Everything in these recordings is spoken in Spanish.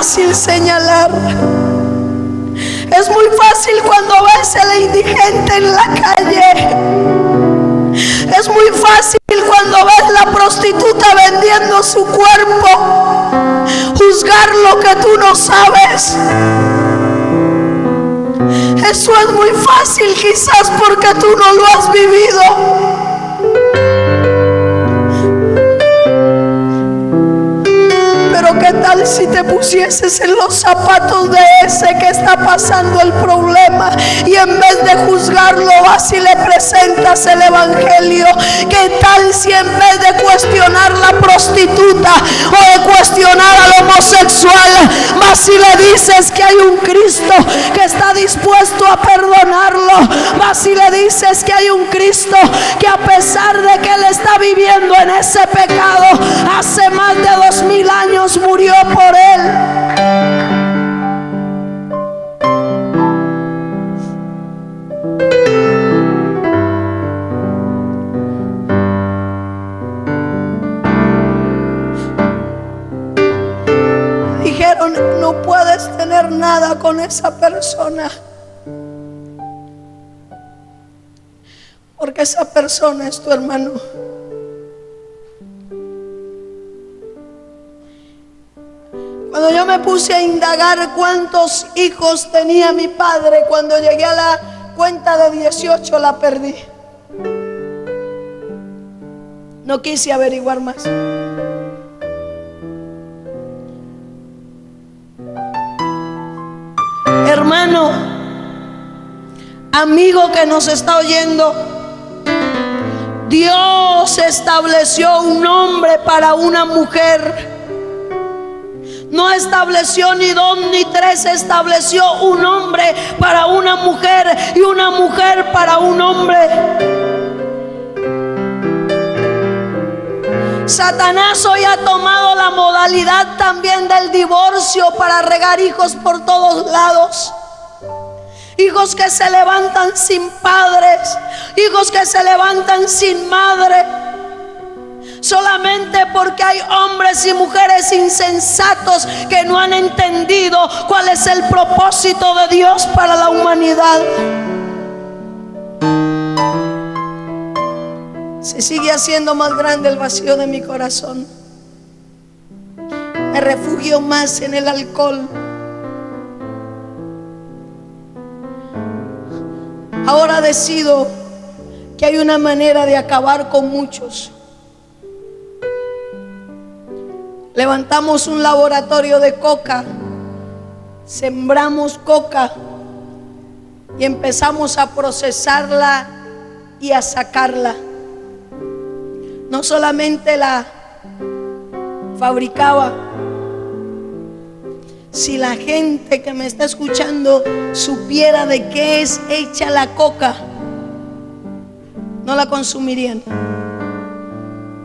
fácil señalar. Es muy fácil cuando ves al indigente en la calle. Es muy fácil cuando ves la prostituta vendiendo su cuerpo, juzgar lo que tú no sabes. Eso es muy fácil, quizás porque tú no lo has vivido. Pero ¿qué tal si te pusieses en los zapatos de ese que está pasando el problema y en vez de juzgarlo vas y le presentas el evangelio? ¿Qué tal si en vez de cuestionar la prostituta o de cuestionar al homosexual, vas y le dices que hay un Cristo que está dispuesto a perdonarlo? Vas y le dices que hay un Cristo que, a pesar de que él está viviendo en ese pecado, hace más de 2000 años murió por él. Dijeron: no puedes tener nada con esa persona, porque esa persona es tu hermano. Cuando yo me puse a indagar cuántos hijos tenía mi padre, cuando llegué a la cuenta de 18 la perdí. No quise averiguar más. Hermano, amigo que nos está oyendo, Dios estableció un hombre para una mujer. No estableció ni dos ni tres, estableció un hombre para una mujer y una mujer para un hombre. Satanás hoy ha tomado la modalidad también del divorcio para regar hijos por todos lados. Hijos que se levantan sin padres, hijos que se levantan sin madre, solamente porque hay hombres y mujeres insensatos que no han entendido cuál es el propósito de Dios para la humanidad. Se sigue haciendo más grande el vacío de mi corazón. Me refugio más en el alcohol. Ahora decido que hay una manera de acabar con muchos. Levantamos un laboratorio de coca, sembramos coca y empezamos a procesarla y a sacarla. No solamente la fabricaba. Si la gente que me está escuchando supiera de qué es hecha la coca, no la consumirían.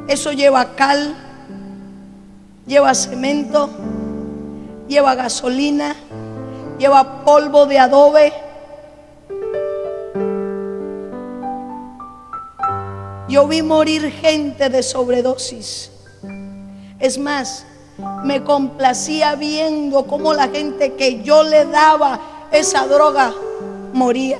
Eso lleva cal, lleva cemento, lleva gasolina, lleva polvo de adobe. Yo vi morir gente de sobredosis. Es más, me complacía viendo cómo la gente que yo le daba esa droga moría.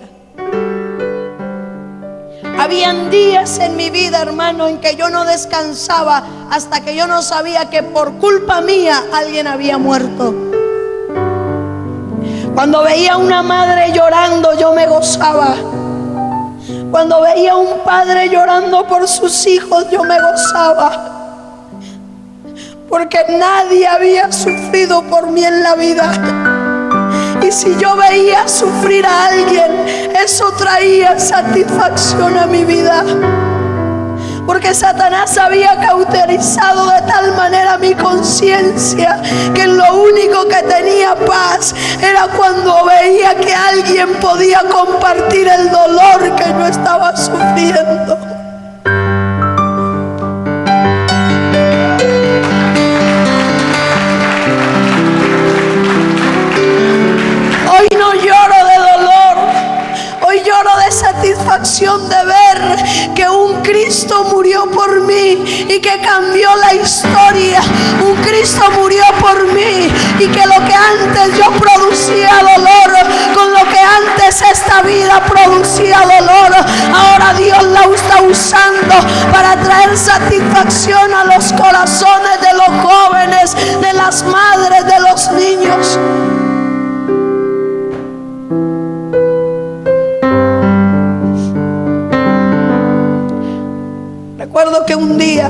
Habían días en mi vida, hermano, en que yo no descansaba hasta que yo no sabía que por culpa mía alguien había muerto. Cuando veía a una madre llorando, yo me gozaba. Cuando veía a un padre llorando por sus hijos, yo me gozaba. Porque nadie había sufrido por mí en la vida. Y si yo veía sufrir a alguien, eso traía satisfacción a mi vida. Porque Satanás había cauterizado de tal manera mi conciencia que lo único que tenía paz era cuando veía que alguien podía compartir el dolor que yo estaba sufriendo. Hoy no lloro de dolor, hoy lloro de satisfacción de ver que un Cristo murió por por mí y que cambió la historia. Un Cristo murió por mí y que lo que antes yo producía dolor, con lo que antes esta vida producía dolor, ahora Dios la está usando para traer satisfacción a los corazones de los jóvenes, de las madres, de los niños. Recuerdo que un día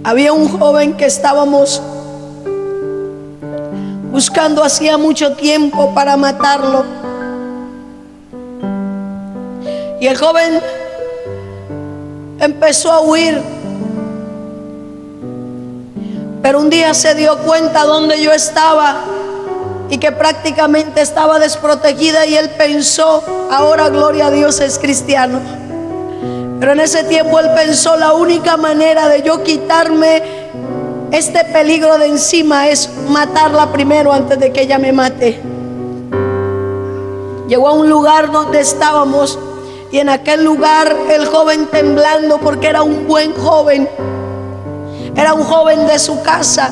había un joven que estábamos buscando hacía mucho tiempo para matarlo. Y el joven empezó a huir. Pero un día se dio cuenta dónde yo estaba y que prácticamente estaba desprotegida, y él pensó, ahora gloria a Dios es cristiano. Pero en ese tiempo él pensó, la única manera de yo quitarme este peligro de encima es matarla primero antes de que ella me mate. Llegó a un lugar donde estábamos, y en aquel lugar el joven, temblando porque era un buen joven, era un joven de su casa,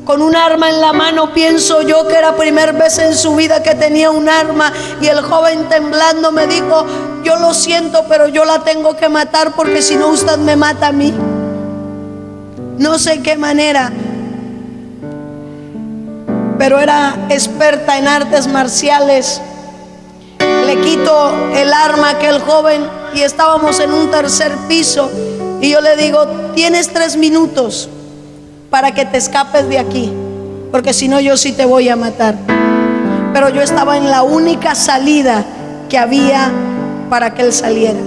con un arma en la mano. Pienso yo que era primera vez en su vida que tenía un arma, y el joven temblando me dijo, yo lo siento, pero yo la tengo que matar porque si no usted me mata a mí. No sé qué manera, pero era experta en artes marciales. Le quito el arma a aquel joven y estábamos en un tercer piso, y yo le digo, tienes 3 minutos para que te escapes de aquí, porque si no yo sí te voy a matar. Pero yo estaba en la única salida que había para que él saliera.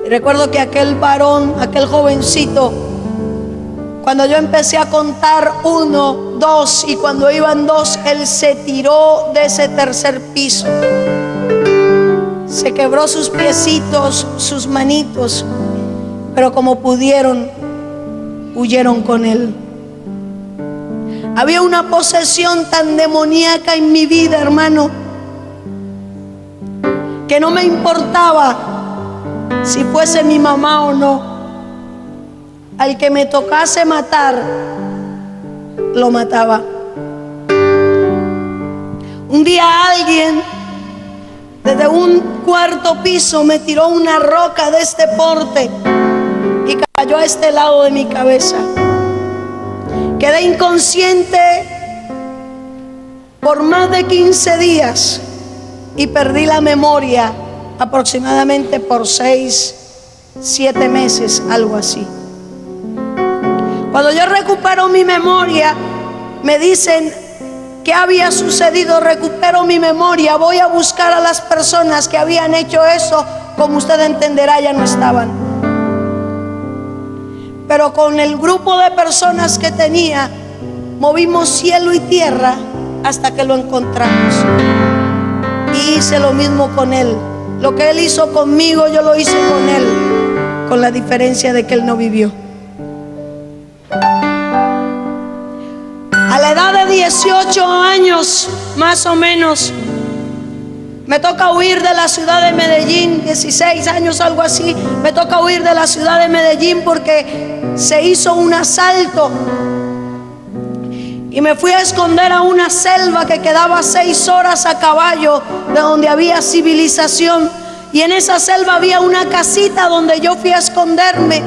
Y recuerdo que aquel varón, aquel jovencito, cuando yo empecé a contar 1, 2, y cuando iban 2, él se tiró de ese tercer piso. Se quebró sus piecitos, sus manitos, pero como pudieron, huyeron con él. Había una posesión tan demoníaca en mi vida, hermano, que no me importaba si fuese mi mamá o no. Al que me tocase matar, lo mataba. Un día alguien desde un 4.º piso me tiró una roca de este porte y cayó a este lado de mi cabeza. Quedé inconsciente por más de 15 días y perdí la memoria aproximadamente por 6, 7 meses, algo así. Cuando yo recupero mi memoria, me dicen qué había sucedido. Recupero mi memoria, voy a buscar a las personas que habían hecho eso. Como usted entenderá, ya no estaban. Pero con el grupo de personas que tenía, movimos cielo y tierra hasta que lo encontramos. Y hice lo mismo con él. Lo que él hizo conmigo, yo lo hice con él, con la diferencia de que él no vivió. A la edad de 18 años, más o menos, me toca huir de la ciudad de Medellín. 16 años, algo así. Me toca huir de la ciudad de Medellín porque se hizo un asalto. Y me fui a esconder a una selva que quedaba 6 horas a caballo de donde había civilización. Y en esa selva había una casita donde yo fui a esconderme.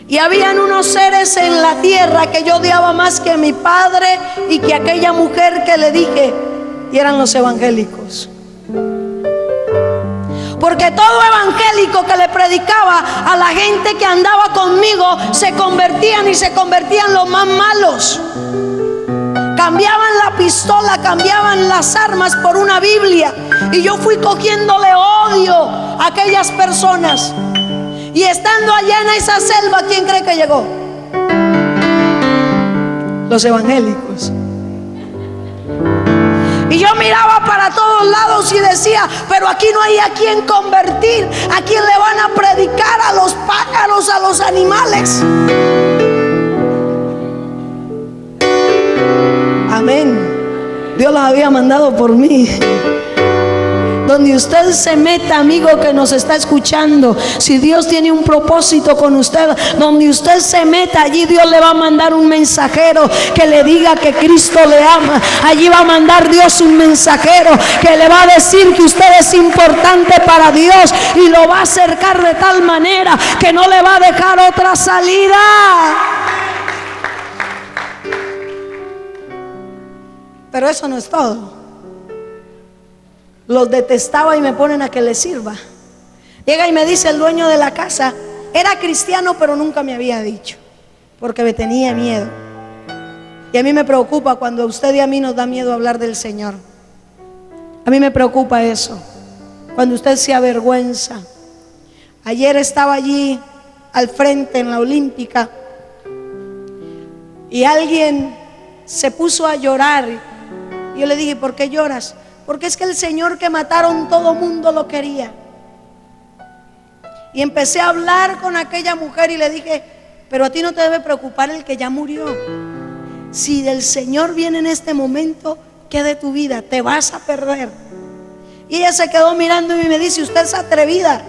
Y habían unos seres en la tierra que yo odiaba más que mi padre y que aquella mujer que le dije, y eran los evangélicos. Porque todo evangélico que le predicaba a la gente que andaba conmigo se convertían, y se convertían los más malos. Cambiaban la pistola, cambiaban las armas por una Biblia. Y yo fui cogiéndole odio a aquellas personas. Y estando allá en esa selva, ¿quién cree que llegó? Los evangélicos. Y yo miraba para todos lados y decía, pero aquí no hay a quien convertir. ¿A quién le van a predicar? A los pájaros, a los animales. Amén. Dios los había mandado por mí. Donde usted se meta, amigo que nos está escuchando, si Dios tiene un propósito con usted, donde usted se meta, allí Dios le va a mandar un mensajero que le diga que Cristo le ama. Allí va a mandar Dios un mensajero que le va a decir que usted es importante para Dios, y lo va a acercar de tal manera que no le va a dejar otra salida. Pero eso no es todo. Los detestaba y me ponen a que les sirva. Llega y me dice el dueño de la casa, era cristiano pero nunca me había dicho, porque me tenía miedo. Y a mí me preocupa cuando a usted y a mí nos da miedo hablar del Señor. A mí me preocupa eso, cuando usted se avergüenza. Ayer estaba allí al frente en la Olímpica y alguien se puso a llorar. Y yo le dije, ¿por qué lloras? Porque es que el Señor que mataron todo mundo lo quería. Y empecé a hablar con aquella mujer y le dije, pero a ti no te debe preocupar el que ya murió. Si del Señor viene en este momento, ¿qué de tu vida? Te vas a perder. Y ella se quedó mirando y me dice, usted es atrevida,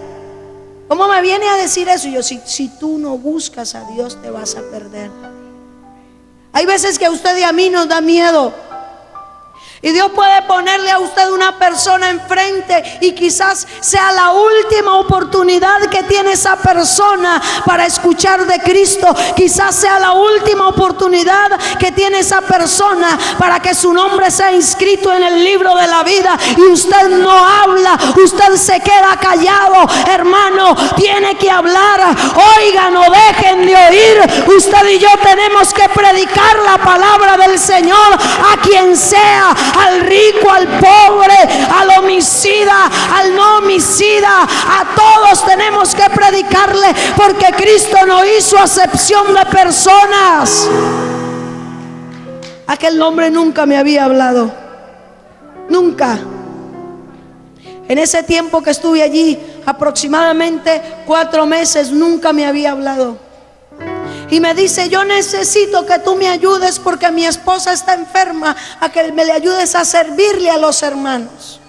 ¿cómo me viene a decir eso? Y yo, si tú no buscas a Dios, te vas a perder. Hay veces que a usted y a mí nos da miedo, y Dios puede ponerle a usted una persona enfrente y quizás sea la última oportunidad que tiene esa persona para escuchar de Cristo. Quizás sea la última oportunidad que tiene esa persona para que su nombre sea inscrito en el libro de la vida, y usted no habla, usted se queda callado. Hermano, tiene que hablar. Oigan, no dejen de oír. Usted y yo tenemos que predicar la palabra del Señor a quien sea, al rico, al pobre, al homicida, al no homicida. A todos tenemos que predicarle, porque Cristo no hizo acepción de personas. Aquel hombre nunca me había hablado, nunca. En ese tiempo que estuve allí, aproximadamente 4 meses, nunca me había hablado. Y me dice, yo necesito que tú me ayudes porque mi esposa está enferma, a que me le ayudes a servirle a los hermanos.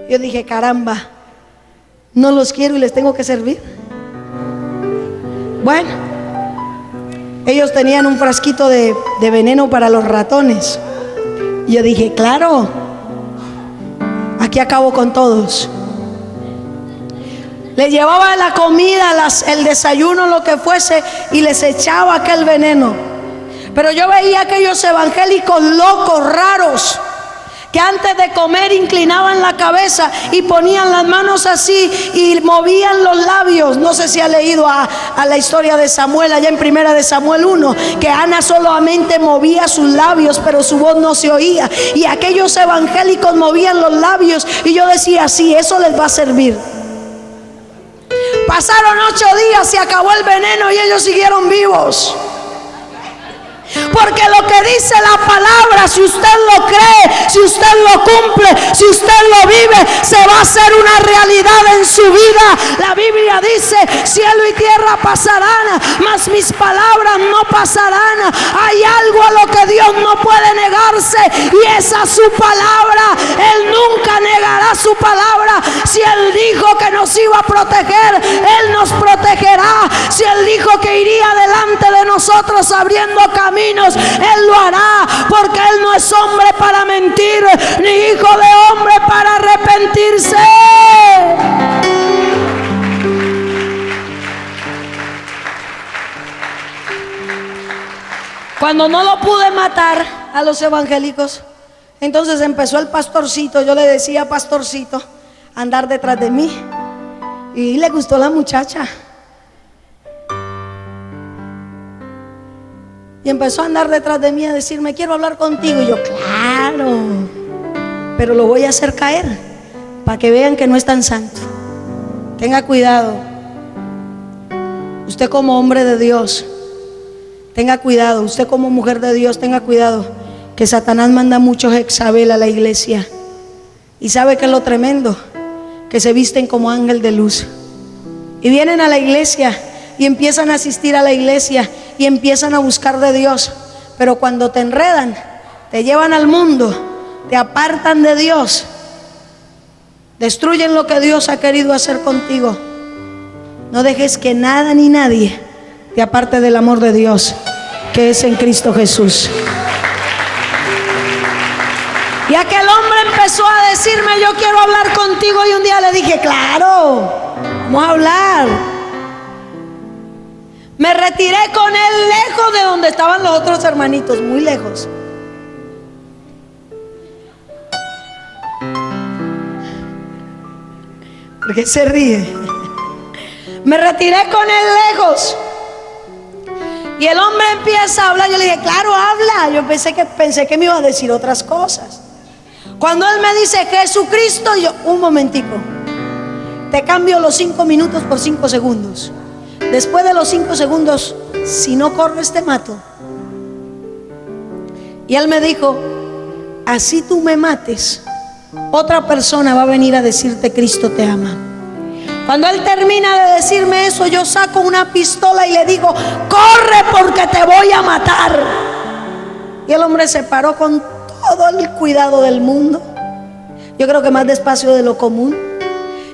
Yo dije, caramba, no los quiero y les tengo que servir. Bueno, ellos tenían un frasquito de veneno para los ratones. Y yo dije, claro, aquí acabo con todos. Le llevaba la comida, el desayuno, lo que fuese, y les echaba aquel veneno. Pero yo veía aquellos evangélicos locos, raros, que antes de comer inclinaban la cabeza y ponían las manos así y movían los labios. No sé si ha leído a la historia de Samuel, allá en 1 de Samuel 1, que Ana solamente movía sus labios, pero su voz no se oía. Y aquellos evangélicos movían los labios, y yo decía, sí, eso les va a servir. Pasaron 8 días, se acabó el veneno y ellos siguieron vivos. Porque lo que dice la palabra, si usted lo cree, si usted lo cumple, si usted lo vive, se va a hacer una realidad en su vida. La Biblia dice, cielo y tierra pasarán, mas mis palabras no pasarán. Hay algo a lo que Dios no puede negarse, y esa es su palabra. Él nunca negará su palabra. Si Él dijo que nos iba a proteger, Él nos protegerá. Si Él dijo que iría delante de nosotros abriendo caminos, Él lo hará, porque Él no es hombre para mentir, ni hijo de hombre para arrepentirse. Cuando no lo pude matar a los evangélicos, entonces empezó el pastorcito, yo le decía pastorcito, a andar detrás de mí, y le gustó la muchacha. Y empezó a andar detrás de mí, a decirme, quiero hablar contigo. Y yo, claro, pero lo voy a hacer caer para que vean que no es tan santo. Tenga cuidado. Usted como hombre de Dios, tenga cuidado. Usted como mujer de Dios, tenga cuidado, que Satanás manda muchos Jezabel a la iglesia. Y sabe que es lo tremendo, que se visten como ángel de luz y vienen a la iglesia y empiezan a asistir a la iglesia y empiezan a buscar de Dios, pero cuando te enredan, te llevan al mundo, te apartan de Dios, destruyen lo que Dios ha querido hacer contigo. No dejes que nada ni nadie te aparte del amor de Dios que es en Cristo Jesús. Y aquel hombre empezó a decirme: yo quiero hablar contigo. Y un día le dije: claro, vamos a hablar. Me retiré con él lejos de donde estaban los otros hermanitos, muy lejos. ¿Por qué se ríe? Me retiré con él lejos. Y el hombre empieza a hablar. Yo le dije: claro, habla. Yo pensé que me iba a decir otras cosas. Cuando él me dice Jesucristo, yo, un momentico, te cambio los 5 minutos por 5 segundos. Después de los 5 segundos, si no corres te mato. Y él me dijo: así tú me mates, otra persona va a venir a decirte Cristo te ama. Cuando él termina de decirme eso, yo saco una pistola y le digo: corre porque te voy a matar. Y el hombre se paró con todo el cuidado del mundo, yo creo que más despacio de lo común,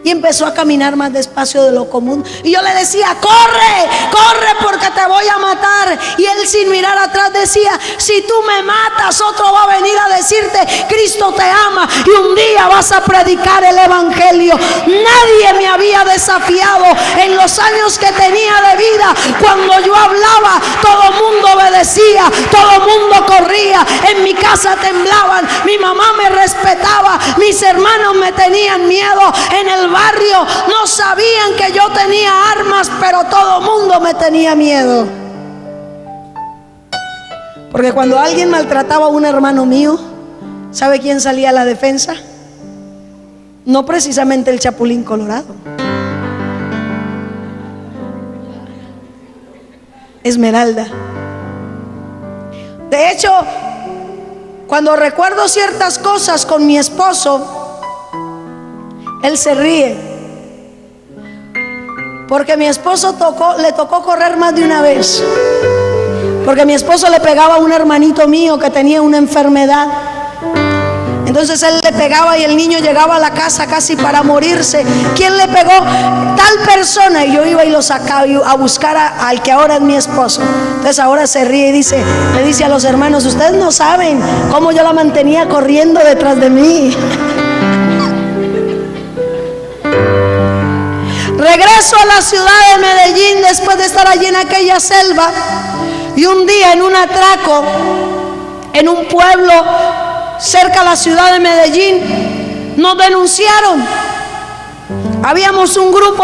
y empezó a caminar más despacio de lo común. Y yo le decía: corre, corre porque te voy a matar. Y él, sin mirar atrás, decía: si tú me matas, otro va a venir a decirte Cristo te ama, y un día vas a predicar el evangelio. Nadie me había desafiado en los años que tenía de vida. Cuando yo hablaba, todo el mundo obedecía, todo el mundo corría. En mi casa temblaban, mi mamá me respetaba, mis hermanos me tenían miedo. En el barrio no sabían que yo tenía armas, pero todo el mundo me tenía miedo. Porque cuando alguien maltrataba a un hermano mío, ¿sabe quién salía a la defensa? No precisamente el Chapulín Colorado, Esmeralda. De hecho, cuando recuerdo ciertas cosas con mi esposo, él se ríe, porque mi esposo le tocó correr más de una vez. Porque mi esposo le pegaba a un hermanito mío que tenía una enfermedad. Entonces él le pegaba y el niño llegaba a la casa casi para morirse. ¿Quién le pegó? Tal persona. Y yo iba y lo sacaba a buscar al que ahora es mi esposo. Entonces ahora se ríe y le dice a los hermanos: ustedes no saben cómo yo la mantenía corriendo detrás de mí. Regreso a la ciudad de Medellín después de estar allí en aquella selva. Y un día, en un atraco en un pueblo cerca de la ciudad de Medellín, nos denunciaron. Habíamos un grupo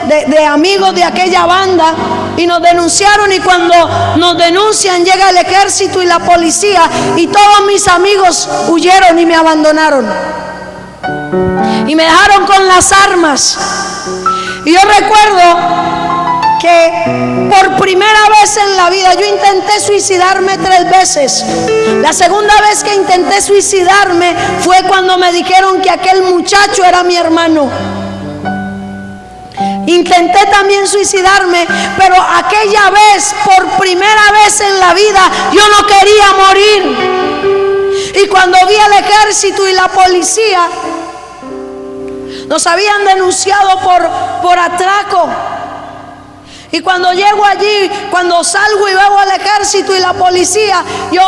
de amigos de aquella banda y nos denunciaron. Y cuando nos denuncian, llega el ejército y la policía, y todos mis amigos huyeron y me abandonaron y me dejaron con las armas. Y yo recuerdo que por primera vez en la vida yo intenté suicidarme 3 veces. La segunda vez que intenté suicidarme fue cuando me dijeron que aquel muchacho era mi hermano. Intenté también suicidarme, pero aquella vez, por primera vez en la vida, yo no quería morir. Y cuando vi al ejército y la policía, nos habían denunciado por atraco. Y cuando llego allí, cuando salgo y veo al ejército y la policía, yo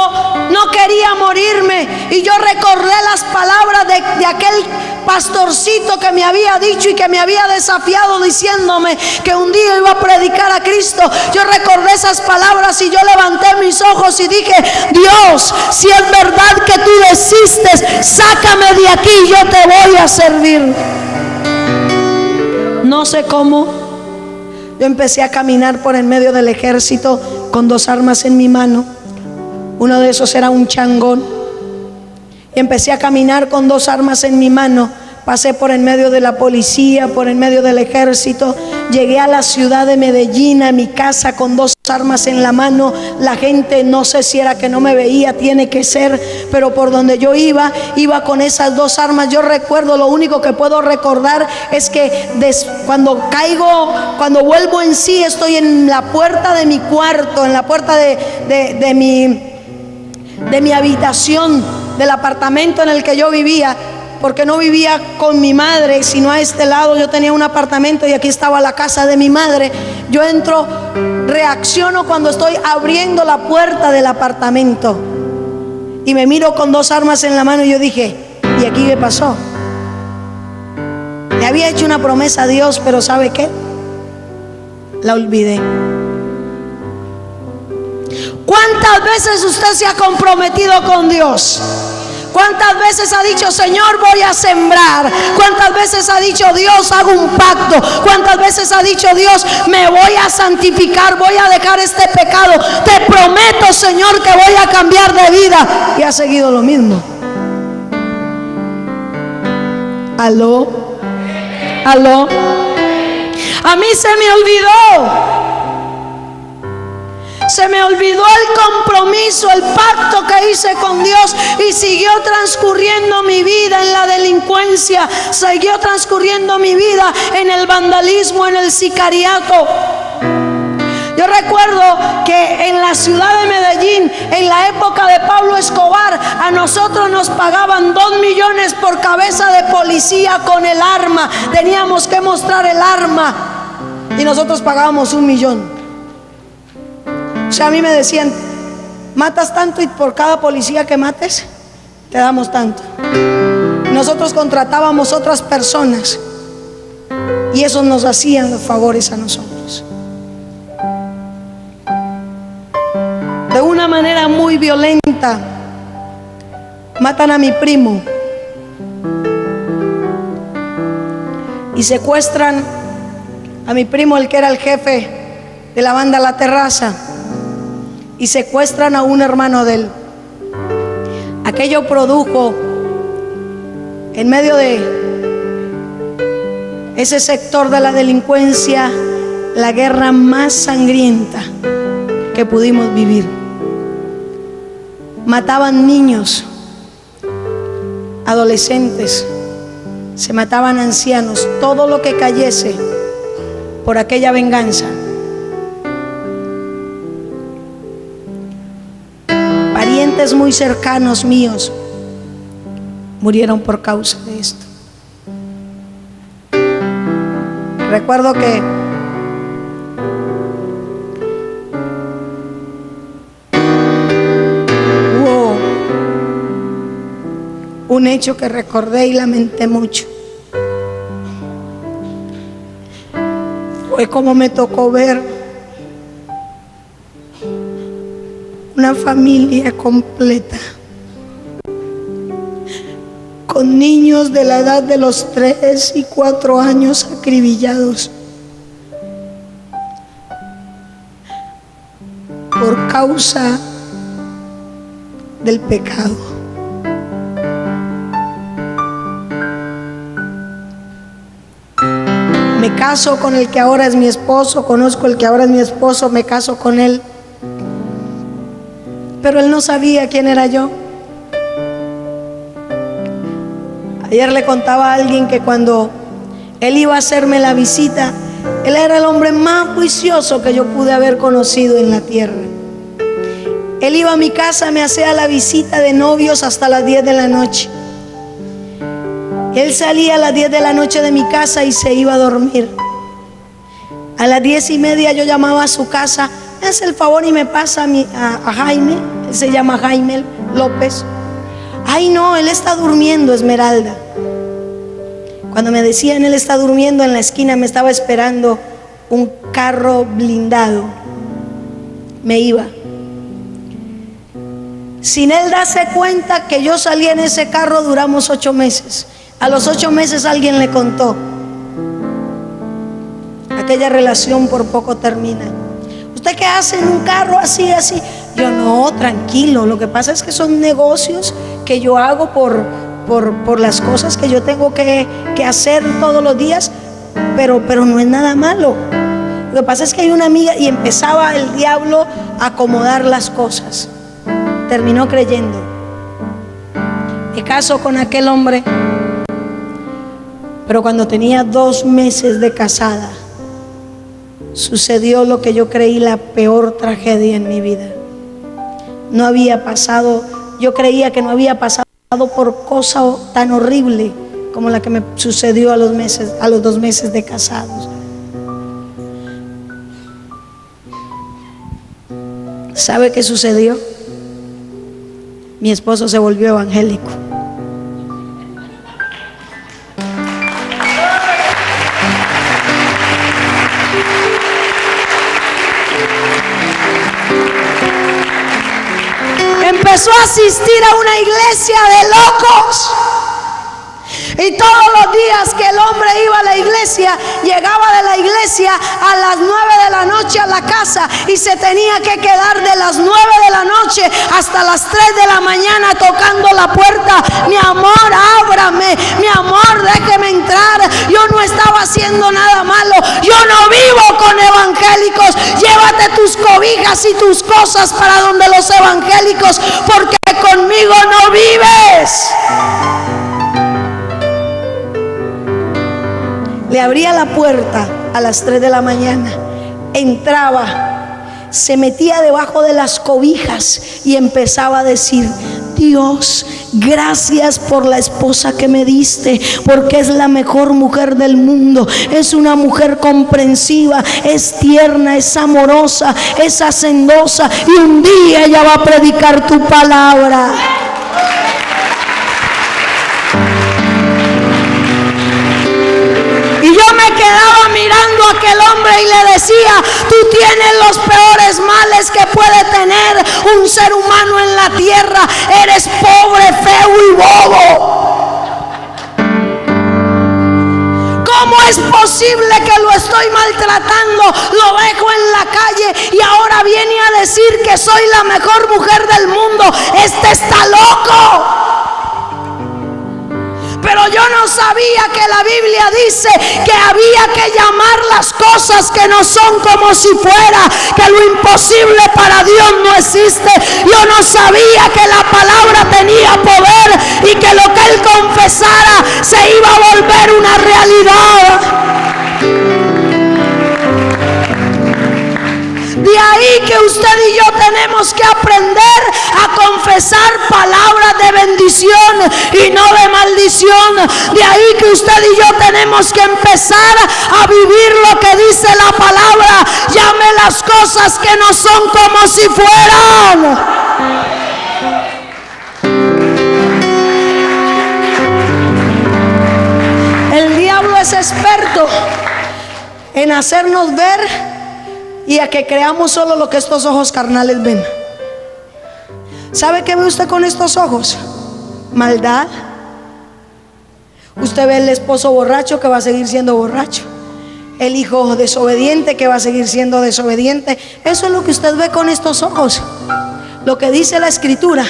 no quería morirme. Y yo recordé las palabras de aquel pastorcito que me había dicho y que me había desafiado diciéndome que un día iba a predicar a Cristo. Yo recordé esas palabras y yo levanté mis ojos y dije: Dios, si es verdad que tú desistes, sácame de aquí, yo te voy a servir. No sé cómo, yo empecé a caminar por en medio del ejército con 2 armas en mi mano. Uno de esos era un changón. Y empecé a caminar con 2 armas en mi mano. Pasé por en medio de la policía, por en medio del ejército. Llegué a la ciudad de Medellín, a mi casa con 2 armas en la mano. La gente, no sé si era que no me veía, tiene que ser, pero por donde yo iba con esas 2 armas. Yo recuerdo, lo único que puedo recordar es que cuando vuelvo en sí, estoy en la puerta de mi cuarto, en la puerta de mi habitación, del apartamento en el que yo vivía. porque no vivía con mi madre, sino a este lado. Yo tenía un apartamento y aquí estaba la casa de mi madre. Yo entro, reacciono cuando estoy abriendo la puerta del apartamento y me miro con 2 armas en la mano y yo dije, ¿y aquí qué pasó? Le había hecho una promesa a Dios, pero ¿sabe qué? La olvidé. ¿Cuántas veces usted se ha comprometido con Dios? ¿Cuántas veces ha dicho, Señor, voy a sembrar? ¿Cuántas veces ha dicho, Dios, hago un pacto? ¿Cuántas veces ha dicho, Dios, me voy a santificar, voy a dejar este pecado? Te prometo, Señor, que voy a cambiar de vida. Y ha seguido lo mismo. ¿Aló? ¿Aló? A mí se me olvidó. Se me olvidó el compromiso, el pacto que hice con Dios, y siguió transcurriendo mi vida en la delincuencia, siguió transcurriendo mi vida en el vandalismo, en el sicariato. Yo recuerdo que en la ciudad de Medellín, en la época de Pablo Escobar, a nosotros nos pagaban 2 millones por cabeza de policía con el arma. Teníamos que mostrar el arma y nosotros pagábamos 1 millón. O sea, a mí me decían, matas tanto y por cada policía que mates, te damos tanto. Nosotros contratábamos otras personas y esos nos hacían los favores a nosotros. De una manera muy violenta, matan a mi primo y secuestran a mi primo, el que era el jefe de la banda La Terraza, y secuestran a un hermano de él. Aquello produjo en medio de ese sector de la delincuencia la guerra más sangrienta que pudimos vivir. Mataban niños, adolescentes, se mataban ancianos, todo lo que cayese por aquella venganza. Parientes muy cercanos míos murieron por causa de esto. Recuerdo que hubo un hecho que recordé y lamenté mucho. Fue como me tocó ver una familia completa con niños de la edad de los 3 y 4 años acribillados por causa del pecado. Me caso con el que ahora es mi esposo, conozco el que ahora es mi esposo, me caso con él. Pero él no sabía quién era yo. Ayer le contaba a alguien que cuando él iba a hacerme la visita, él era el hombre más juicioso que yo pude haber conocido en la tierra. Él iba a mi casa, me hacía la visita de novios hasta las 10 de la noche. Él salía a las 10 de la noche de mi casa y se iba a dormir. A las 10:30 yo llamaba a su casa, me hace el favor y me pasa a Jaime. Él se llama Jaime López. Ay no, él está durmiendo, Esmeralda. Cuando me decían él está durmiendo, en la esquina me estaba esperando un carro blindado. Me iba. Sin él darse cuenta que yo salí en ese carro, duramos 8 meses. A los 8 meses alguien le contó. Aquella relación por poco termina. ¿Usted qué hace en un carro así, así? Yo no, tranquilo. Lo que pasa es que son negocios que yo hago por las cosas que yo tengo que hacer todos los días. Pero no es nada malo. Lo que pasa es que hay una amiga, y empezaba el diablo a acomodar las cosas. Terminó creyendo. Me caso con aquel hombre. Pero cuando tenía 2 meses de casada, sucedió lo que yo creí la peor tragedia en mi vida. No había pasado, yo creía que no había pasado por cosa tan horrible como la que me sucedió a los 2 meses de casados. ¿Sabe qué sucedió? Mi esposo se volvió evangélico. Empezó a asistir a una iglesia de locos. Y todos los días que el hombre iba a la iglesia, llegaba de la iglesia a las 9 de la noche a la casa y se tenía que quedar de las 9 de la noche hasta las 3 de la mañana tocando la puerta. Mi amor, ábrame, mi amor, déjeme entrar. Yo no estaba haciendo nada malo. Yo no vivo con evangélicos. Llévate tus cobijas y tus cosas para donde los evangélicos, porque conmigo no vives. Le abría la puerta a las 3 de la mañana, entraba, se metía debajo de las cobijas y empezaba a decir: Dios, gracias por la esposa que me diste, porque es la mejor mujer del mundo. Es una mujer comprensiva, es tierna, es amorosa, es hacendosa, y un día ella va a predicar tu palabra. Y yo me quedaba mirando a aquel hombre y le decía: tú tienes los peores males que puede tener un ser humano en la tierra. Eres pobre, feo y bobo. ¿Cómo es posible que lo estoy maltratando? Lo dejo en la calle y ahora viene a decir que soy la mejor mujer del mundo. Este está loco. Pero yo no sabía que la Biblia dice que había que llamar las cosas que no son como si fuera, que lo imposible para Dios no existe. Yo no sabía que la palabra tenía poder y que lo que él confesara se iba a volver una realidad. De ahí que usted y yo tenemos que aprender a confesar palabras de bendición y no de maldición. De ahí que usted y yo tenemos que empezar a vivir lo que dice la palabra. Llame las cosas que no son como si fueran. El diablo es experto en hacernos ver y a que creamos solo lo que estos ojos carnales ven. ¿Sabe qué ve usted con estos ojos? Maldad. Usted ve el esposo borracho, que va a seguir siendo borracho. El hijo desobediente, que va a seguir siendo desobediente. Eso es lo que usted ve con estos ojos. Lo que dice la Escritura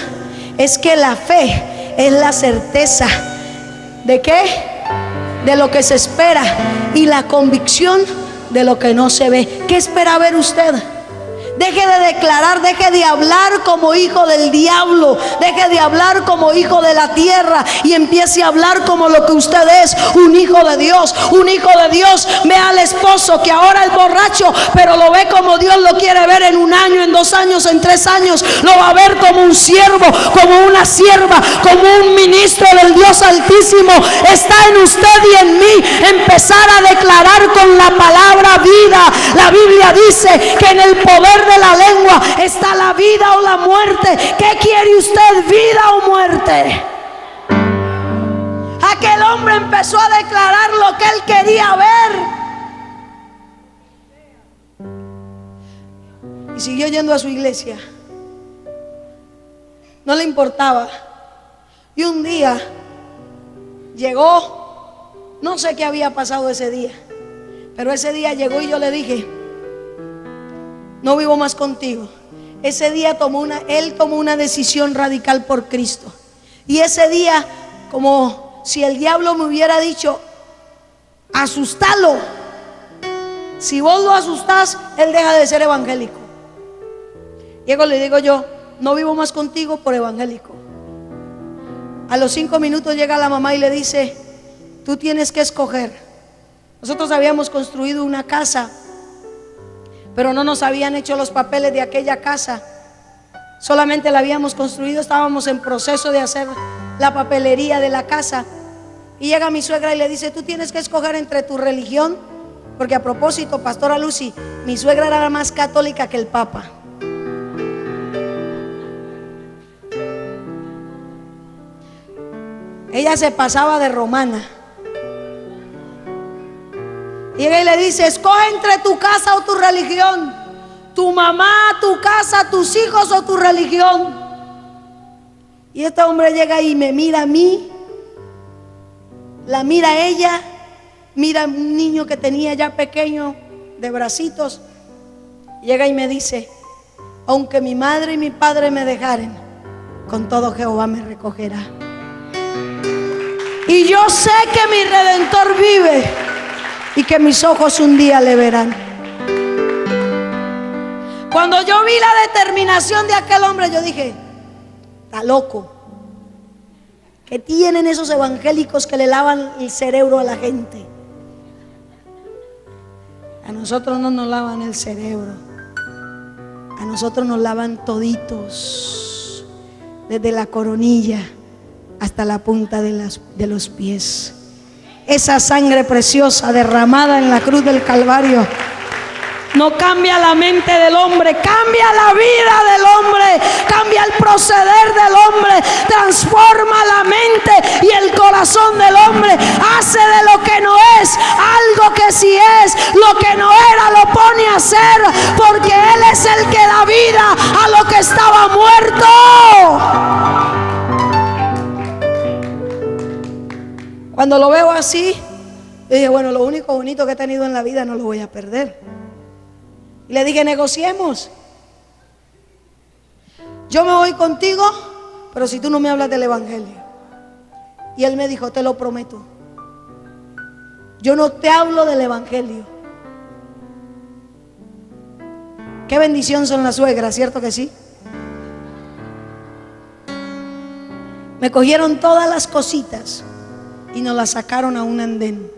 es que la fe es la certeza ¿de qué? De lo que se espera, y la convicción de lo que no se ve. ¿Qué espera ver usted? Deje de declarar, deje de hablar como hijo del diablo, deje de hablar como hijo de la tierra y empiece a hablar como lo que usted es, un hijo de Dios. Un hijo de Dios ve al esposo que ahora es borracho, pero lo ve como Dios lo quiere ver en 1 año, en 2 años, en 3 años. Lo va a ver como un siervo, como una sierva, como un ministro del Dios Altísimo. Está en usted y en mí empezar a declarar con la palabra vida. La Biblia dice que en el poder de la lengua está la vida o la muerte. ¿Qué quiere usted, vida o muerte? Aquel hombre empezó a declarar lo que él quería ver y siguió yendo a su iglesia. No le importaba. Y un día llegó, no sé qué había pasado ese día, pero ese día llegó y yo le dije: no vivo más contigo. Ese día él tomó una decisión radical por Cristo. Y ese día, como si el diablo me hubiera dicho: asustalo. Si vos lo asustás, él deja de ser evangélico. Llego, le digo yo: no vivo más contigo por evangélico. A los 5 minutos llega la mamá y le dice: tú tienes que escoger. Nosotros habíamos construido una casa, pero no nos habían hecho los papeles de aquella casa. Solamente la habíamos construido, estábamos en proceso de hacer la papelería de la casa. Y llega mi suegra y le dice: tú tienes que escoger entre tu religión, porque a propósito, pastora Lucy, mi suegra era más católica que el Papa. Ella se pasaba de romana. Y llega y le dice: escoge entre tu casa o tu religión, tu mamá, tu casa, tus hijos o tu religión. Y este hombre llega y me mira a mí, la mira a ella, mira a un niño que tenía ya pequeño de bracitos. Llega y me dice: aunque mi madre y mi padre me dejaren, con todo Jehová me recogerá. Y yo sé que mi Redentor vive y que mis ojos un día le verán. Cuando yo vi la determinación de aquel hombre, yo dije: está loco. ¿Qué tienen esos evangélicos que le lavan el cerebro a la gente? A nosotros no nos lavan el cerebro, a nosotros nos lavan toditos, desde la coronilla hasta la punta de los pies. Esa sangre preciosa derramada en la cruz del Calvario no cambia la mente del hombre, cambia la vida del hombre, cambia el proceder del hombre, transforma la mente y el corazón del hombre, hace de lo que no es algo que sí es, lo que no era lo pone a ser, porque Él es el que da vida a lo que estaba muerto. Cuando lo veo así, dije: bueno, lo único bonito que he tenido en la vida no lo voy a perder. Y le dije: negociemos. Yo me voy contigo, pero si tú no me hablas del evangelio. Y él me dijo: te lo prometo, yo no te hablo del evangelio. Qué bendición son las suegras, ¿cierto que sí? Me cogieron todas las cositas y nos las sacaron a un andén,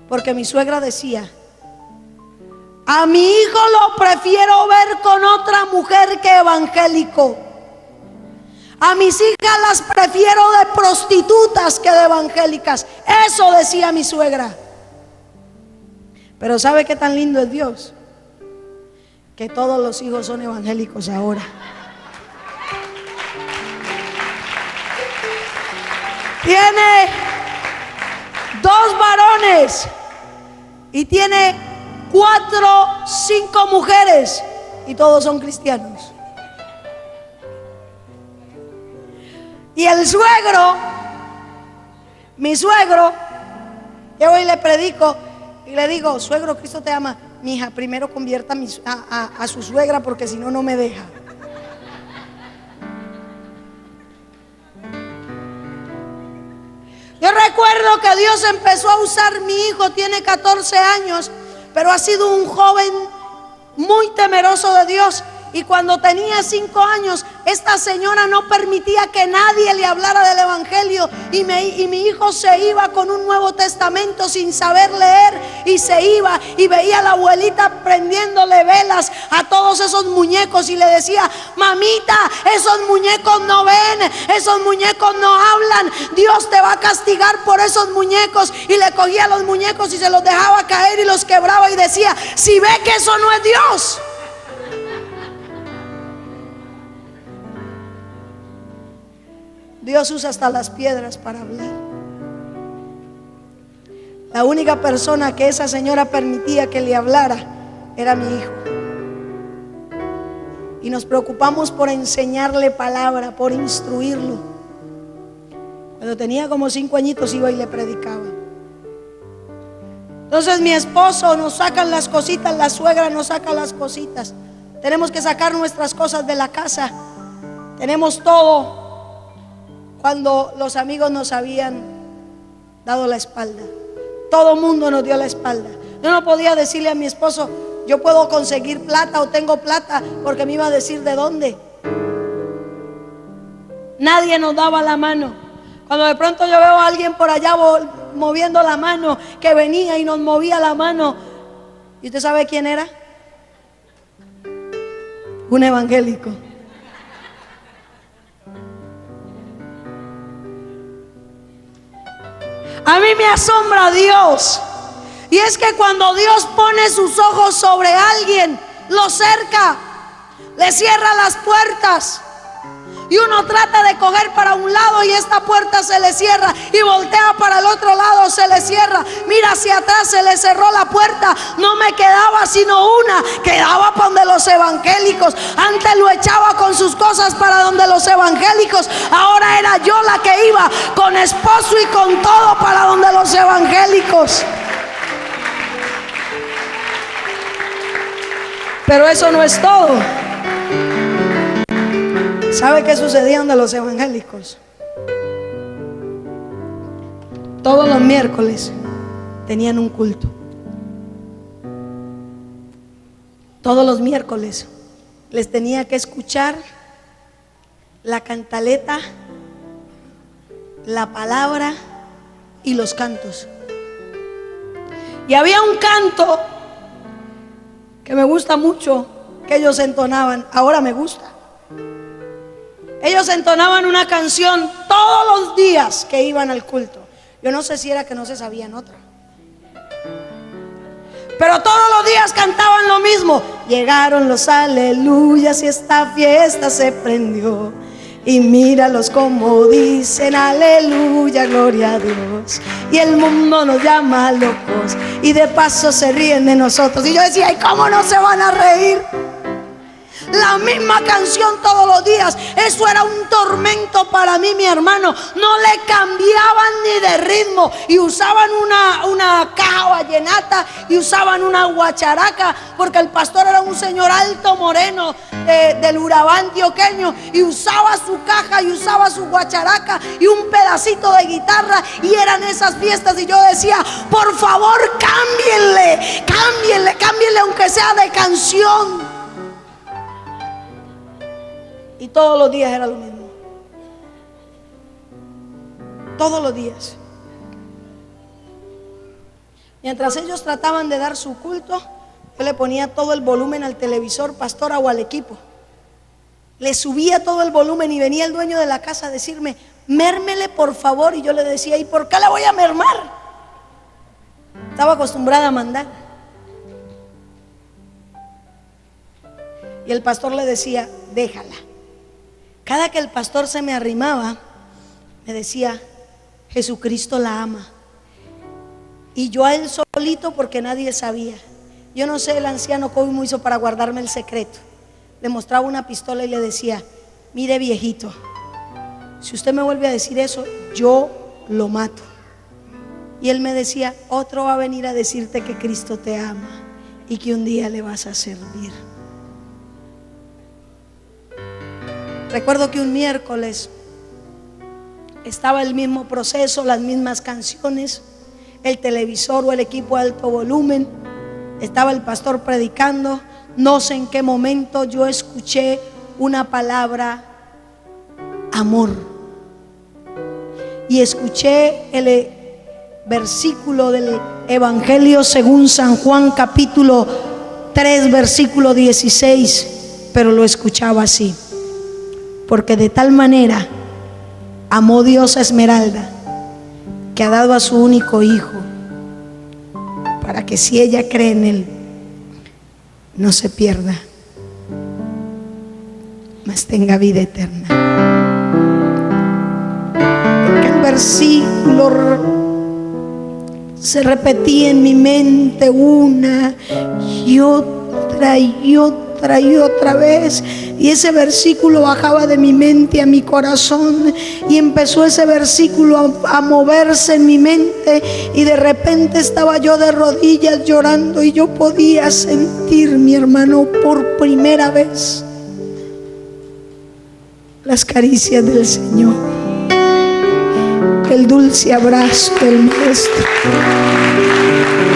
porque mi suegra decía: a mi hijo lo prefiero ver con otra mujer que evangélico. A mis hijas las prefiero de prostitutas que de evangélicas. Eso decía mi suegra. Pero ¿sabe qué tan lindo es Dios? Que todos los hijos son evangélicos ahora. Tiene 2 varones y tiene 4, 5 mujeres, y todos son cristianos. Y el suegro, mi suegro, yo hoy le predico y le digo: suegro, Cristo te ama. Mi hija, primero convierta a su suegra, porque si no, no me deja. Yo recuerdo que Dios empezó a usar mi hijo, tiene 14 años, pero ha sido un joven muy temeroso de Dios. Y cuando tenía 5 años, esta señora no permitía que nadie le hablara del evangelio, y mi hijo se iba con un Nuevo Testamento sin saber leer, y se iba y veía a la abuelita prendiéndole velas a todos esos muñecos, y le decía: mamita, esos muñecos no ven, esos muñecos no hablan, Dios te va a castigar por esos muñecos. Y le cogía los muñecos y se los dejaba caer y los quebraba, y decía: si ve que eso no es Dios. Dios usa hasta las piedras para hablar. La única persona que esa señora permitía que le hablara era mi hijo. Y nos preocupamos por enseñarle palabra, por instruirlo. Cuando tenía como 5 añitos iba y le predicaba. Entonces mi esposo nos sacan las cositas, la suegra nos saca las cositas. Tenemos que sacar nuestras cosas de la casa. Tenemos todo. Cuando los amigos nos habían dado la espalda, todo mundo nos dio la espalda. Yo no podía decirle a mi esposo: yo puedo conseguir plata o tengo plata, porque me iba a decir de dónde. Nadie nos daba la mano. Cuando de pronto yo veo a alguien por allá moviendo la mano, que venía y nos movía la mano, ¿y usted sabe quién era? Un evangélico. A mí me asombra Dios. Y es que cuando Dios pone sus ojos sobre alguien, lo cerca, le cierra las puertas. Y uno trata de coger para un lado y esta puerta se le cierra, y voltea para el otro lado, se le cierra. Mira hacia atrás, se le cerró la puerta. No me quedaba sino una, quedaba para donde los evangélicos. Antes lo echaba con sus cosas para donde los evangélicos. Ahora era yo la que iba con esposo y con todo para donde los evangélicos. Pero eso no es todo. ¿Sabe qué sucedía donde los evangélicos? Todos los miércoles tenían un culto. Todos los miércoles les tenía que escuchar la cantaleta, la palabra y los cantos. Y había un canto que me gusta mucho, que ellos entonaban. Ahora me gusta. Ellos entonaban una canción todos los días que iban al culto. Yo no sé si era que no se sabían otra, pero todos los días cantaban lo mismo. Llegaron los aleluyas y esta fiesta se prendió. Y míralos como dicen aleluya, gloria a Dios. Y el mundo nos llama locos y de paso se ríen de nosotros. Y yo decía, ¿y cómo no se van a reír? La misma canción todos los días. Eso era un tormento para mí, mi hermano. No le cambiaban ni de ritmo. Y usaban una caja vallenata y usaban una guacharaca, porque el pastor era un señor alto, moreno, del Urabá antioqueño, y usaba su caja y usaba su guacharaca y un pedacito de guitarra, y eran esas fiestas. Y yo decía, por favor, cámbienle aunque sea de canción. Y todos los días era lo mismo. Todos los días. Mientras ellos trataban de dar su culto, yo le ponía todo el volumen al televisor, pastora, o al equipo. Le subía todo el volumen y venía el dueño de la casa a decirme, mérmele por favor. Y yo le decía, ¿y por qué la voy a mermar? Estaba acostumbrada a mandar. Y el pastor le decía, déjala. Cada que el pastor se me arrimaba, me decía, Jesucristo la ama. Y yo a él solito, porque nadie sabía. Yo no sé el anciano cómo hizo para guardarme el secreto. Le mostraba una pistola y le decía, mire viejito, si usted me vuelve a decir eso, yo lo mato. Y él me decía, otro va a venir a decirte que Cristo te ama y que un día le vas a servir. Recuerdo que un miércoles estaba el mismo proceso, las mismas canciones, el televisor o el equipo a alto volumen, estaba el pastor predicando. No sé en qué momento yo escuché una palabra, amor, y escuché el versículo del Evangelio según San Juan, capítulo 3, versículo 16, pero lo escuchaba así: porque de tal manera amó Dios a Esmeralda, que ha dado a su único hijo, para que si ella cree en él, no se pierda, mas tenga vida eterna. Aquel versículo se repetía en mi mente una y otra y otra y otra vez, y ese versículo bajaba de mi mente a mi corazón, y empezó ese versículo a moverse en mi mente, y de repente estaba yo de rodillas llorando, y yo podía sentir, mi hermano, por primera vez las caricias del Señor, el dulce abrazo del Maestro.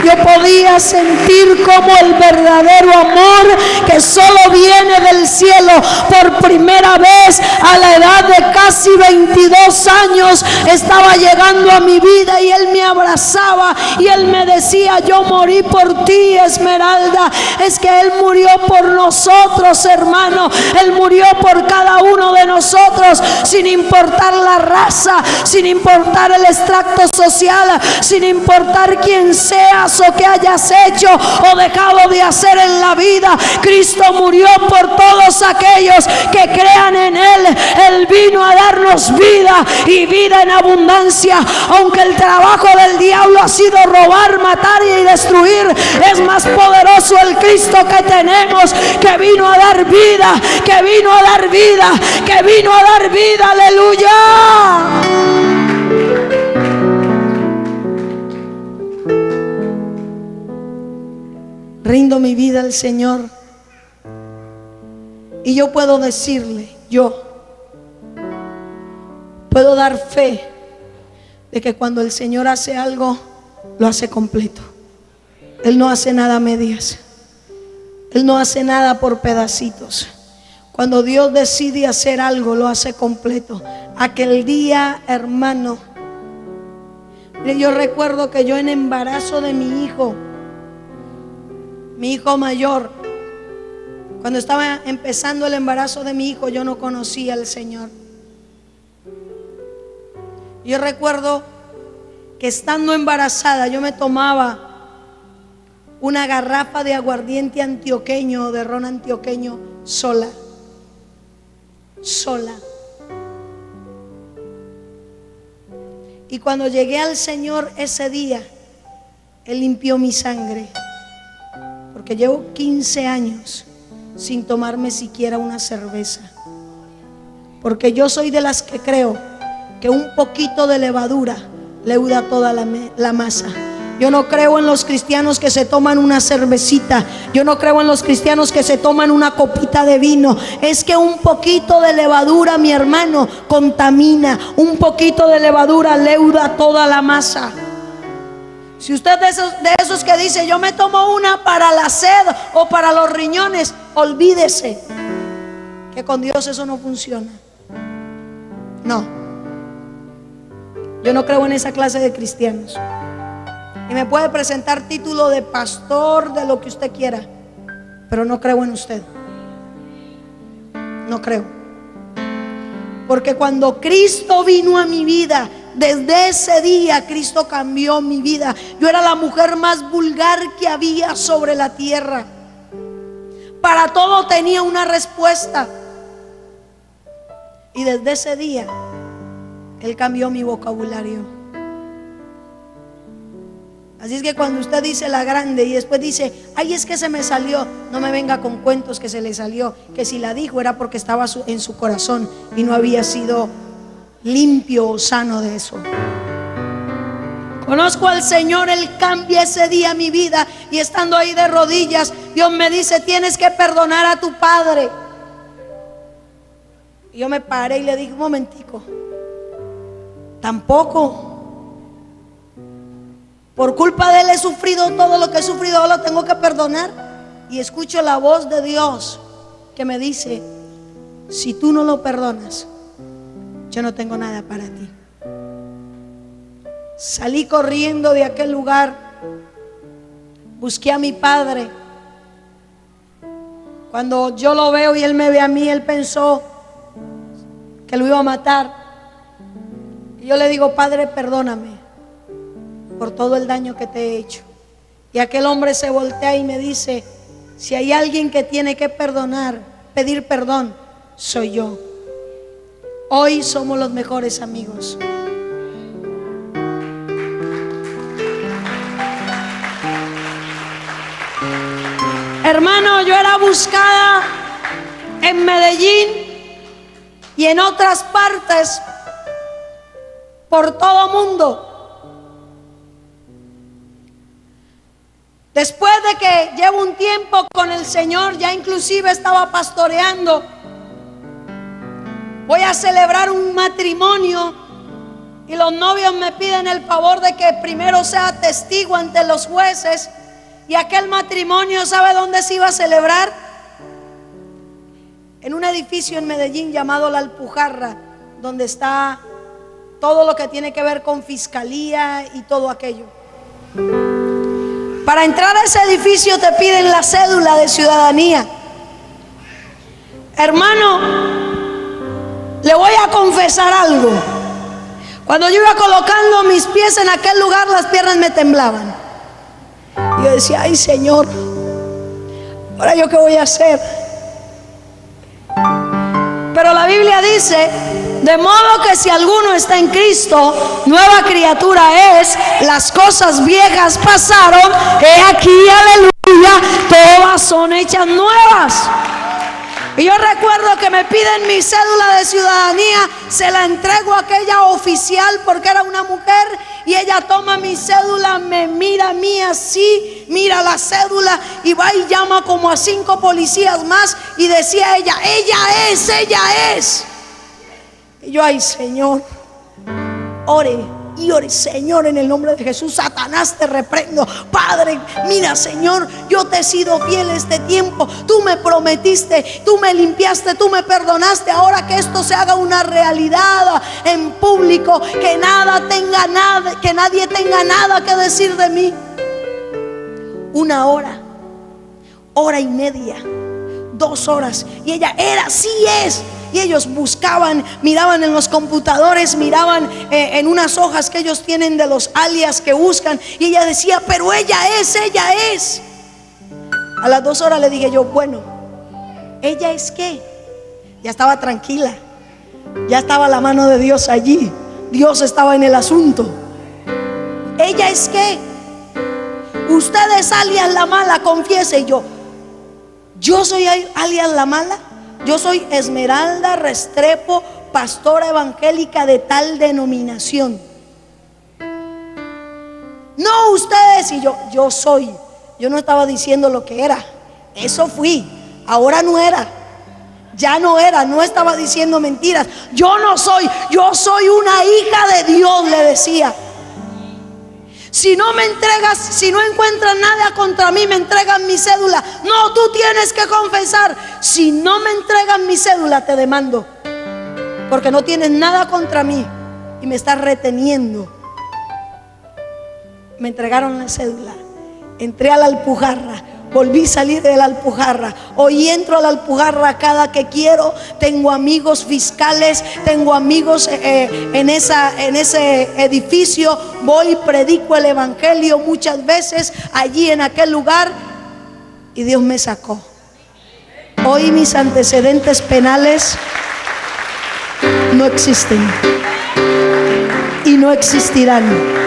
Yo podía sentir como el verdadero amor que solo viene del cielo, por primera vez a la edad de casi 22 años estaba llegando a mi vida, y Él me abrazaba y Él me decía, yo morí por ti, Esmeralda. Es que Él murió por nosotros, hermano. Él murió por cada uno de nosotros, sin importar la raza, sin importar importar el extracto social, sin importar quién seas o qué hayas hecho o dejado de hacer en la vida. Cristo murió por todos aquellos que crean en Él. Él vino a darnos vida y vida en abundancia. Aunque el trabajo del diablo ha sido robar, matar y destruir, es más poderoso el Cristo que tenemos, que vino a dar vida, que vino a dar vida, que vino a dar vida. Aleluya. Rindo mi vida al Señor y yo puedo decirle, yo puedo dar fe de que cuando el Señor hace algo, lo hace completo. Él no hace nada a medias. Él no hace nada por pedacitos. Cuando Dios decide hacer algo, lo hace completo. Aquel día, hermano, yo recuerdo que yo en embarazo de mi hijo mayor, cuando estaba empezando el embarazo de mi hijo, yo no conocía al Señor. Yo recuerdo que estando embarazada, yo me tomaba una garrafa de aguardiente antioqueño, de ron antioqueño, sola. Y cuando llegué al Señor ese día, Él limpió mi sangre, porque llevo 15 años sin tomarme siquiera una cerveza, porque yo soy de las que creo que un poquito de levadura leuda toda la masa. Yo no creo en los cristianos que se toman una cervecita. Yo no creo en los cristianos que se toman una copita de vino. Es que un poquito de levadura, mi hermano, contamina. Un poquito de levadura leuda toda la masa. Si usted es de esos que dice, yo me tomo una para la sed o para los riñones, olvídese que con Dios eso no funciona. No. Yo no creo en esa clase de cristianos. Y me puede presentar título de pastor, de lo que usted quiera, pero no creo en usted. No creo. Porque cuando Cristo vino a mi vida, desde ese día Cristo cambió mi vida. Yo era la mujer más vulgar que había sobre la tierra. Para todo tenía una respuesta. Y desde ese día Él cambió mi vocabulario. Así es que cuando usted dice la grande y después dice, ay, es que se me salió, no me venga con cuentos que se le salió, que si la dijo era porque estaba en su corazón y no había sido limpio o sano de eso. Conozco al Señor, Él cambia ese día mi vida. Y estando ahí de rodillas, Dios me dice, tienes que perdonar a tu padre. Y yo me paré y le dije, un momentico, tampoco. Por culpa de Él he sufrido todo lo que he sufrido, ahora lo tengo que perdonar. Y escucho la voz de Dios que me dice, si tú no lo perdonas, yo no tengo nada para ti. Salí corriendo de aquel lugar, busqué a mi padre. Cuando yo lo veo y él me ve a mí, él pensó que lo iba a matar. Y yo le digo, Padre, perdóname por todo el daño que te he hecho. Y aquel hombre se voltea y me dice, si hay alguien que tiene que perdonar, pedir perdón, soy yo. Hoy somos los mejores amigos. Hermano, yo era buscada en Medellín y en otras partes por todo mundo. Después de que llevo un tiempo con el Señor, ya inclusive estaba pastoreando. Voy a celebrar un matrimonio y los novios me piden el favor de que primero sea testigo ante los jueces. Y aquel matrimonio, ¿sabe dónde se iba a celebrar? En un edificio en Medellín llamado La Alpujarra, donde está todo lo que tiene que ver con fiscalía y todo aquello. Para entrar a ese edificio te piden la cédula de ciudadanía. Hermano, le voy a confesar algo. Cuando yo iba colocando mis pies en aquel lugar, las piernas me temblaban. Y yo decía, ay Señor, ¿ahora yo qué voy a hacer? Pero la Biblia dice, de modo que si alguno está en Cristo, nueva criatura es, las cosas viejas pasaron, he aquí, aleluya, todas son hechas nuevas. Y yo recuerdo que me piden mi cédula de ciudadanía, se la entrego a aquella oficial porque era una mujer, y ella toma mi cédula, me mira a mí así, mira la cédula y va y llama como a 5 policías más y decía ella es. Y yo, ay Señor, ore. Y ore, Señor, en el nombre de Jesús, Satanás, te reprendo. Padre, mira, Señor, yo te he sido fiel este tiempo. Tú me prometiste, tú me limpiaste, tú me perdonaste. Ahora que esto se haga una realidad en público, que nadie tenga nada que decir de mí. 1 hora, hora y media, 2 horas, y ella era, sí es. Y ellos buscaban, miraban en los computadores, miraban en unas hojas que ellos tienen de los alias que buscan. Y ella decía, pero ella es. A las 2 horas le dije yo, bueno, ¿ella es qué? Ya estaba tranquila, ya estaba la mano de Dios allí, Dios estaba en el asunto. ¿Ella es qué? Usted es alias la mala, confiese. Y yo soy alias la mala. Yo soy Esmeralda Restrepo, pastora evangélica de tal denominación. No, ustedes. Y yo soy. Yo no estaba diciendo lo que era. Eso fui. Ahora no era. Ya no era. No estaba diciendo mentiras. Yo no soy. Yo soy una hija de Dios, le decía. Si no me entregas, si no encuentras nada contra mí, me entregan mi cédula. No, tú tienes que confesar. Si no me entregan mi cédula, te demando, porque no tienes nada contra mí y me estás reteniendo. Me entregaron la cédula. Entré a la Alpujarra. Volví a salir de la Alpujarra. Hoy entro a la Alpujarra cada que quiero. Tengo amigos fiscales, tengo amigos en ese edificio. Voy, predico el evangelio muchas veces allí en aquel lugar, y Dios me sacó. Hoy mis antecedentes penales no existen y no existirán.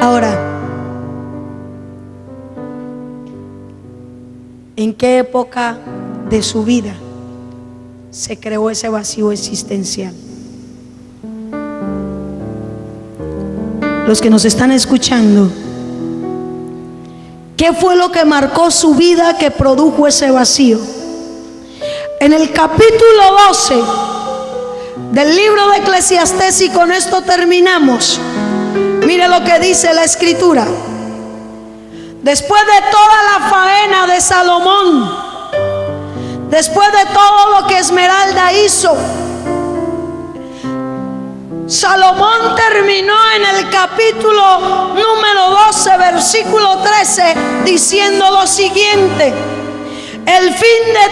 Ahora, ¿en qué época de su vida se creó ese vacío existencial? Los que nos están escuchando, ¿qué fue lo que marcó su vida que produjo ese vacío? En el capítulo 12 del libro de Eclesiastés, y con esto terminamos. Mire lo que dice la escritura. Después de toda la faena de Salomón, después de todo lo que Esmeralda hizo, Salomón terminó en el capítulo número 12, versículo 13, diciendo lo siguiente: el fin de